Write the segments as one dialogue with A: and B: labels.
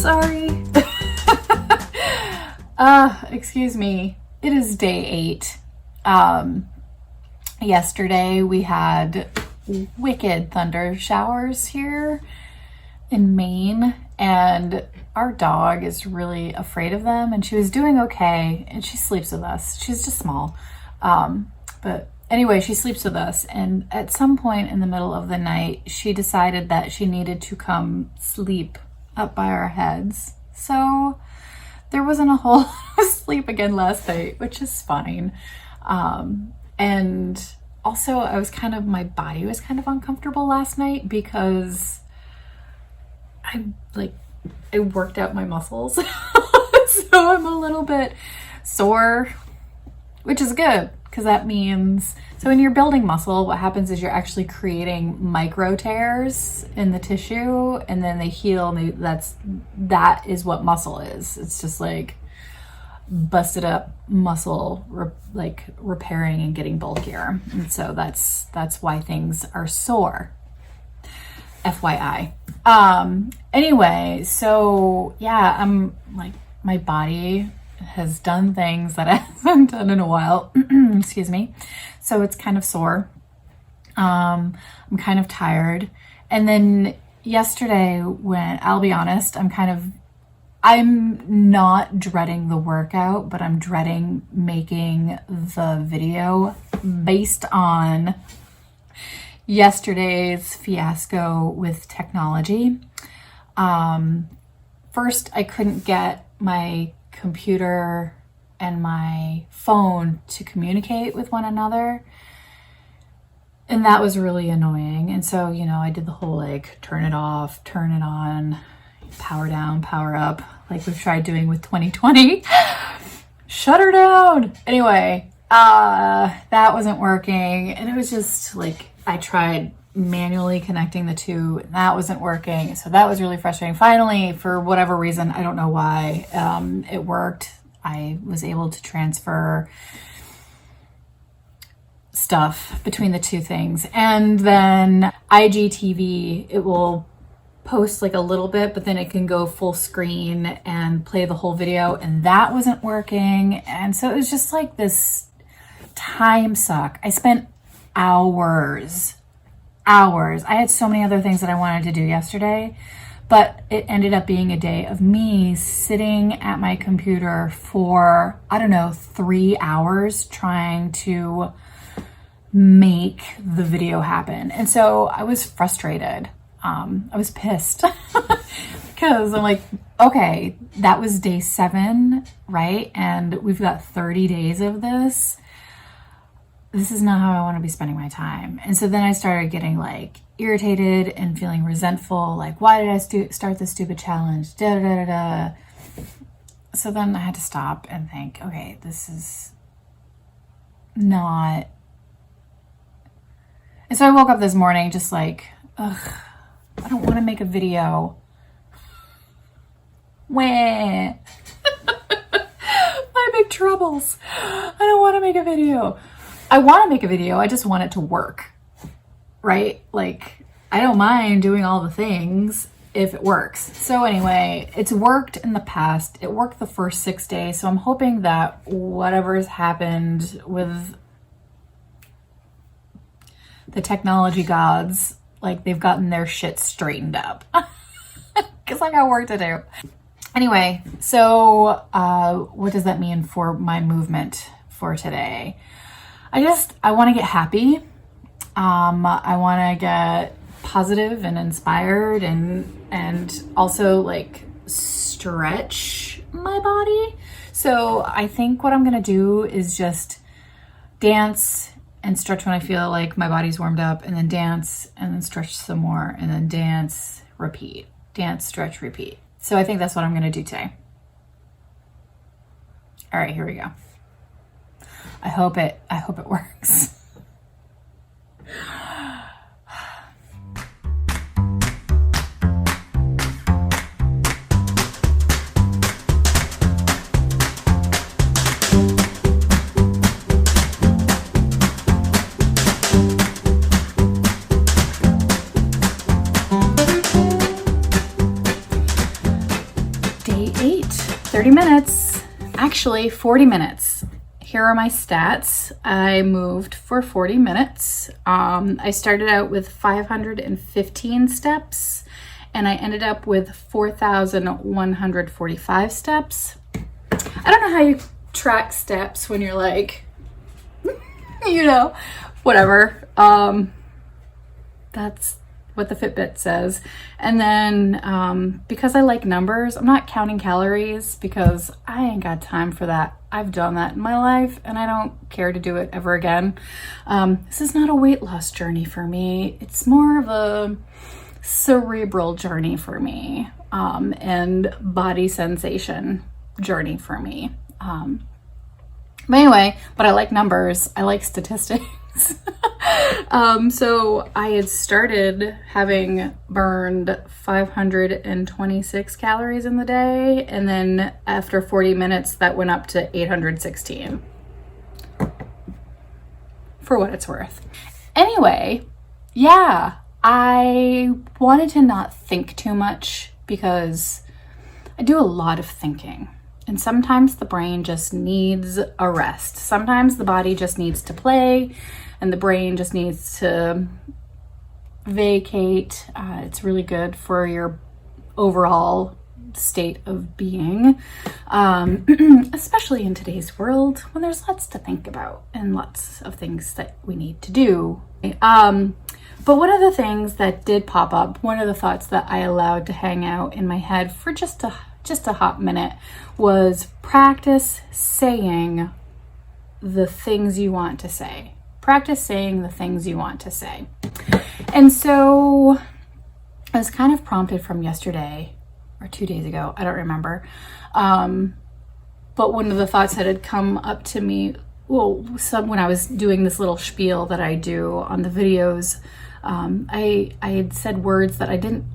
A: Sorry. Excuse me. It is day 8. Yesterday we had wicked thunder showers here in Maine, and our dog is really afraid of them, and she was doing okay, and she sleeps with us. She's just small. But anyway, she sleeps with us, and at some point in the middle of the night, she decided that she needed to come sleep up by our heads. So there wasn't a whole lot of sleep again last night, which is fine. And also my body was kind of uncomfortable last night because I worked out my muscles. So I'm a little bit sore, which is good because that means, so when you're building muscle, what happens is you're actually creating micro tears in the tissue, and then they heal, and that is what muscle is. It's just like busted up muscle, repairing and getting bulkier. And so that's why things are sore. FYI. Anyway, so yeah, I'm like, my body has done things that I haven't done in a while. Excuse me. So it's kind of sore. I'm kind of tired. And then yesterday, when, I'll be honest, I'm not dreading the workout, but I'm dreading making the video based on yesterday's fiasco with technology. First, I couldn't get my computer and my phone to communicate with one another, and that was really annoying. And so, I did the whole turn it off, turn it on, power down, power up, like we've tried doing with 2020. Shut her down. Anyway, that wasn't working, and it was just I tried manually connecting the two, and that wasn't working. So that was really frustrating. Finally, for whatever reason, I don't know why, it worked. I was able to transfer stuff between the two things. And then IGTV, it will post a little bit, but then it can go full screen and play the whole video, and that wasn't working. And so it was just this time suck. I spent hours. I had so many other things that I wanted to do yesterday, but it ended up being a day of me sitting at my computer for, 3 hours trying to make the video happen. And so I was frustrated. I was pissed because I'm like, okay, that was day 7, right? And we've got 30 days of this. This is not how I want to be spending my time. And so then I started getting irritated and feeling resentful. Why did I start this stupid challenge? Da, da, da, da. So then I had to stop and think, okay, this is not. And so I woke up this morning just ugh, I don't want to make a video. Wah. My big troubles. I don't want to make a video. I want to make a video. I just want it to work, right? I don't mind doing all the things if it works. So anyway, it's worked in the past. It worked the first 6 days. So I'm hoping that whatever's happened with the technology gods, they've gotten their shit straightened up. Because I got work to do. Anyway, so what does that mean for my movement for today? I want to get happy. I want to get positive and inspired, and also stretch my body. So I think what I'm going to do is just dance and stretch when I feel like my body's warmed up, and then dance and then stretch some more, and then dance, repeat, dance, stretch, repeat. So I think that's what I'm going to do today. All right, here we go. I hope it works. 30 minutes, actually 40 minutes. Here are my stats. I moved for 40 minutes. I started out with 515 steps and I ended up with 4,145 steps. I don't know how you track steps when you're like, you know, whatever. That's what the Fitbit says. And then because I like numbers, I'm not counting calories because I ain't got time for that. I've done that in my life and I don't care to do it ever again. This is not a weight loss journey for me. It's more of a cerebral journey for me, and body sensation journey for me. But anyway, but I like numbers. I like statistics. So I had started having burned 526 calories in the day, and then after 40 minutes that went up to 816, for what it's worth. Anyway, yeah, I wanted to not think too much because I do a lot of thinking. And sometimes the brain just needs a rest. Sometimes the body just needs to play and the brain just needs to vacate. It's really good for your overall state of being, especially in today's world when there's lots to think about and lots of things that we need to do. But one of the things that did pop up, one of the thoughts that I allowed to hang out in my head for just a hot minute was practice saying the things you want to say. Practice saying the things you want to say. And so I was kind of prompted from yesterday or 2 days ago, I don't remember. But one of the thoughts that had come up to me, when I was doing this little spiel that I do on the videos, I had said words that I didn't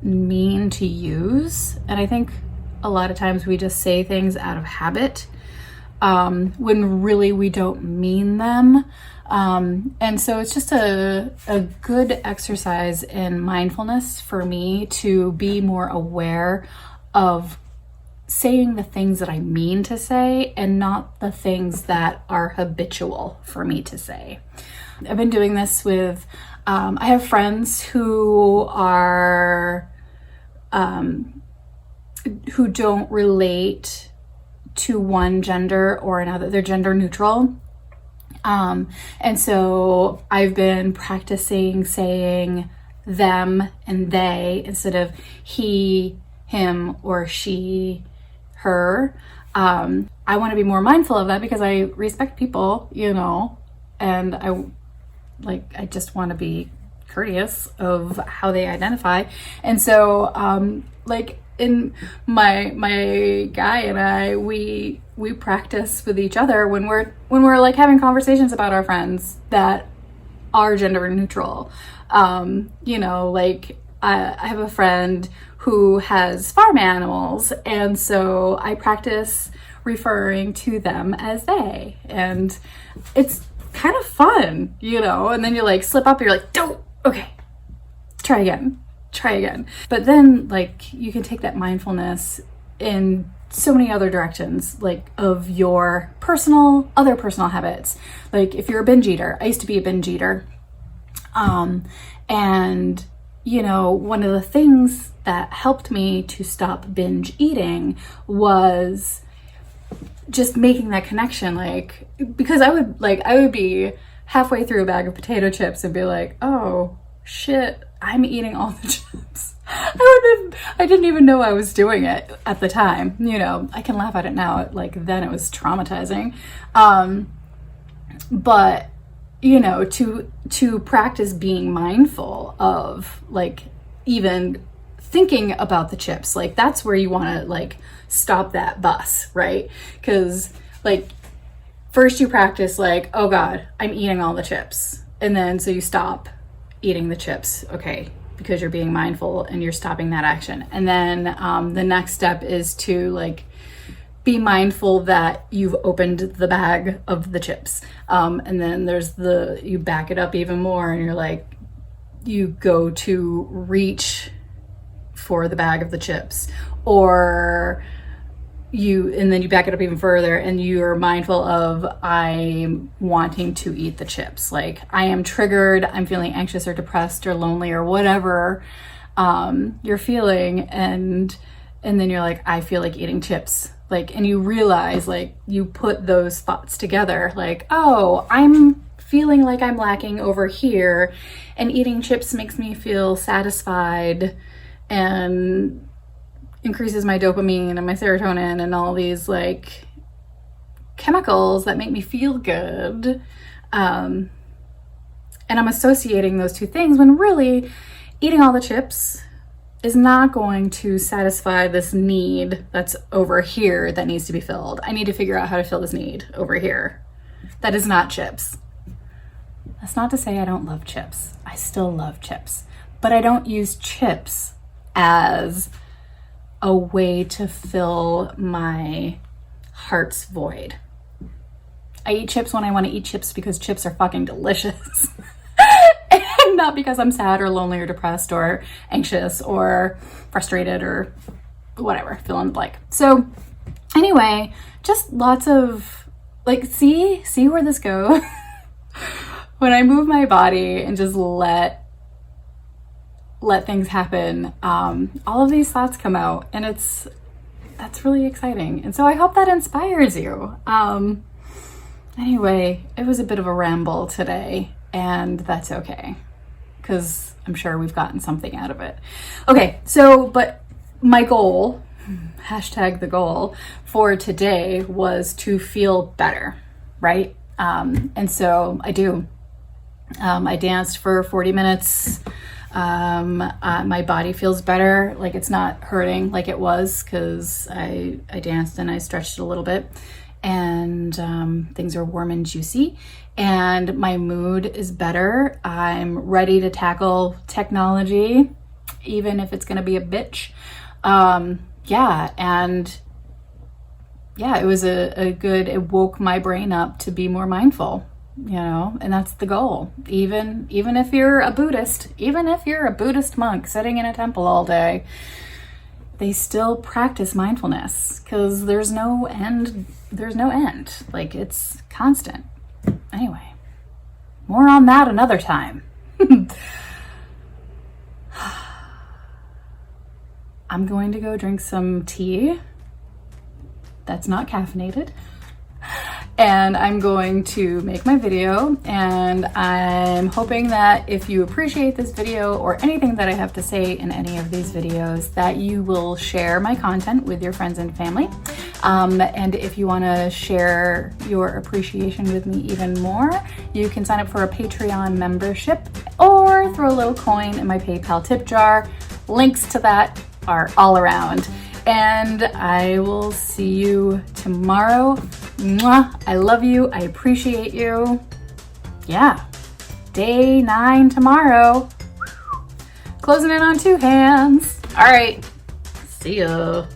A: mean to use. And I think a lot of times we just say things out of habit, when really we don't mean them. And so it's just a good exercise in mindfulness for me to be more aware of saying the things that I mean to say and not the things that are habitual for me to say. I've been doing this with, I have friends who are, who don't relate to one gender or another. They're gender neutral. And so I've been practicing saying them and they instead of he, him, or she, her. I want to be more mindful of that because I respect people, you know, and I just want to be courteous of how they identify. And so, in my guy and I, we practice with each other when we're like having conversations about our friends that are gender neutral. You know, like I have a friend who has farm animals, and so I practice referring to them as they, and it's kind of fun, you know, and then you like slip up, you're like, don't, okay, try again. But then like you can take that mindfulness in so many other directions, like of your other personal habits. Like if you're a binge eater, I used to be a binge eater. And you know, one of the things that helped me to stop binge eating was just making that connection. Like, because I would be halfway through a bag of potato chips and be like, oh shit, I'm eating all the chips. I didn't even know I was doing it at the time. You know, I can laugh at it now. Like then it was traumatizing. But you know, to practice being mindful of like even thinking about the chips, like that's where you want to like stop that bus, right? Because like first you practice like, oh God, I'm eating all the chips. And then so you stop eating the chips, okay, because you're being mindful and you're stopping that action. And then the next step is to like be mindful that you've opened the bag of the chips. And then there's you back it up even more and you're like, you go to reach for the bag of the chips, or and then you back it up even further and you're mindful of, I'm wanting to eat the chips. Like, I am triggered, I'm feeling anxious or depressed or lonely or whatever you're feeling, and then you're like, I feel like eating chips. Like, and you realize, like, you put those thoughts together, like, oh, I'm feeling like I'm lacking over here, and eating chips makes me feel satisfied and increases my dopamine and my serotonin and all these like chemicals that make me feel good. And I'm associating those two things when really eating all the chips is not going to satisfy this need that's over here that needs to be filled. I need to figure out how to fill this need over here. That is not chips. That's not to say I don't love chips. I still love chips, but I don't use chips as a way to fill my heart's void. I eat chips when I want to eat chips because chips are fucking delicious. And not because I'm sad or lonely or depressed or anxious or frustrated or whatever, fill in the blank. So anyway, just lots of like, see where this goes. When I move my body and just let things happen, all of these thoughts come out, and that's really exciting. And so I hope that inspires you. Anyway, it was a bit of a ramble today, and that's okay, because I'm sure we've gotten something out of it. Okay, so, but my goal, hashtag the goal for today, was to feel better, right? And so I do. I danced for 40 minutes. My body feels better, like it's not hurting like it was, because I danced and I stretched a little bit, and things are warm and juicy, and my mood is better. I'm ready to tackle technology, even if it's gonna be a bitch. It was it woke my brain up to be more mindful, you know, and that's the goal. Even if you're a Buddhist, even if you're a Buddhist monk sitting in a temple all day, they still practice mindfulness, because there's no end. Like, it's constant. Anyway, more on that another time. I'm going to go drink some tea that's not caffeinated, and I'm going to make my video, and I'm hoping that if you appreciate this video or anything that I have to say in any of these videos, that you will share my content with your friends and family. And if you want to share your appreciation with me even more, you can sign up for a Patreon membership or throw a little coin in my PayPal tip jar. Links to that are all around. And I will see you tomorrow. Mwah. I love you. I appreciate you. Yeah. Day 9 tomorrow. Closing in on 2 hands. All right. See ya.